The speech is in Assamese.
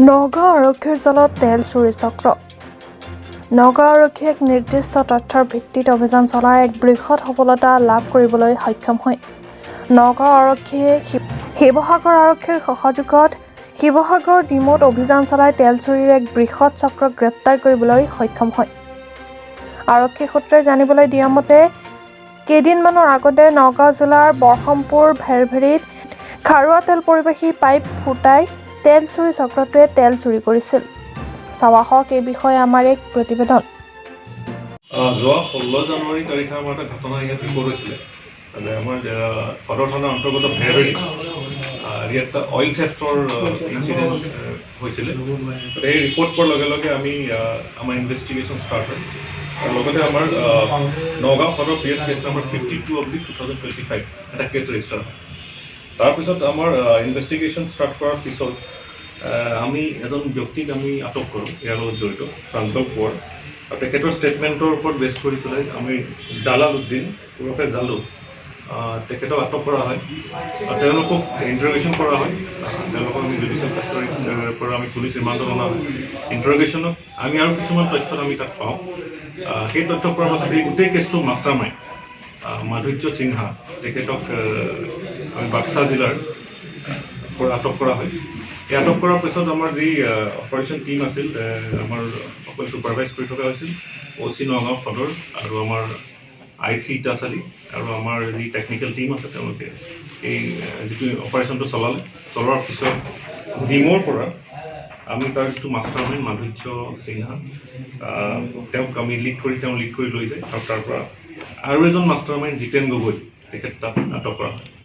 নগাঁও আৰক্ষীৰ জালত তেল চুৰি চক্ৰ। নগাঁও আৰক্ষীয়ে এক নিৰ্দিষ্ট তথ্যৰ ভিত্তিত অভিযান চলাই এক বৃহৎ সফলতা লাভ কৰিবলৈ সক্ষম হয়। নগাঁও আৰক্ষীয়ে শিৱসাগৰ আৰক্ষীৰ সহযোগত শিৱসাগৰ ডিমোত অভিযান চলাই তেল চুৰিৰ এক বৃহৎ চক্ৰক গ্ৰেপ্তাৰ কৰিবলৈ সক্ষম হয়। আৰক্ষী সূত্ৰই জানিবলৈ দিয়া মতে, কেইদিনমানৰ আগতে নগাঁও জিলাৰ বৰহমপুৰ ভেৰভেৰিত খাৰুৱা তেল পৰিবাহী পাইপ ফুটাই তেল চুৰি চক্ৰটোৱে তেল চুৰি কৰিছিল। চাৱা হওক এই বিষয়ে আমাৰ এক প্ৰতিবেদন। যোৱা 16 জানুৱাৰী তাৰিখে আমাৰ এটা ঘটনা ইয়াত ৰিপৰ্ট হৈছিলে যে আমাৰ সদৰ থানাৰ অন্তৰ্গত ভেৰভেৰি ইয়াত অইল থেফ্টৰ ইনচিডেণ্ট হৈছিলে। এই ৰিপৰ্ট পোৱাৰ লগে লগে আমি আমাৰ ইনভেষ্টিগেশ্যন ষ্টাৰ্ট হয় আৰু লগতে আমাৰ নগাঁও সদৰ PS কেছ নম্বৰ 52/2025 এটা কেছ ৰেজিষ্টাৰ হয়। তাৰপিছত আমাৰ ইনভেষ্টিগেশ্যন ষ্টাৰ্ট কৰাৰ পিছত আমি এজন ব্যক্তিক আমি আটক কৰোঁ ইয়াৰ লগত জড়িত প্ৰাঞ্জল কোঁৱৰ, আৰু তেখেতৰ ষ্টেটমেণ্টৰ ওপৰত বেছ কৰি পেলাই আমি জালালউদ্দিন ওৰফে জালু তেখেতক আটক কৰা হয় আৰু তেওঁলোকক ইণ্টাৰগেশ্যন কৰা হয়। তেওঁলোকক আমি জুডিচিয়েল কাষ্টডিৰ পৰা আমি পুলিচ ৰিমাণ্ডত অনা হয়। ইণ্টাৰগেশ্যনত আমি আৰু কিছুমান তথ্যত আমি তাত পাওঁ। সেই তথ্য পোৱাৰ পাছত এই গোটেই কেছটো মাষ্টাৰ মাইণ্ড মাধুৰ্য সিনহা তেখেতক আমি বাক্সা জিলাৰ পৰা আটক কৰা হয়। এই আটক কৰাৰ পিছত আমাৰ যি অপাৰেশ্যন টীম আছিল, আমাৰ অকল ছুপাৰভাইজ কৰি থকা হৈছিল OC নগাঁও সদৰ আৰু আমাৰ IC ইটাচালি আৰু আমাৰ যি টেকনিকেল টীম আছে তেওঁলোকে এই যিটো অপাৰেশ্যনটো চলোৱাৰ পিছত ডিমৰ পৰা আমি তাৰ যিটো মাষ্টাৰ মাইণ্ড মাধুৰ্য সিনহা তেওঁক আমি লিড কৰি লৈ যায় আৰু তাৰ পৰা আৰু এজন মাষ্টাৰ মাইণ্ড জিতেন গগৈ তেখেত তাত আটক কৰা হয়।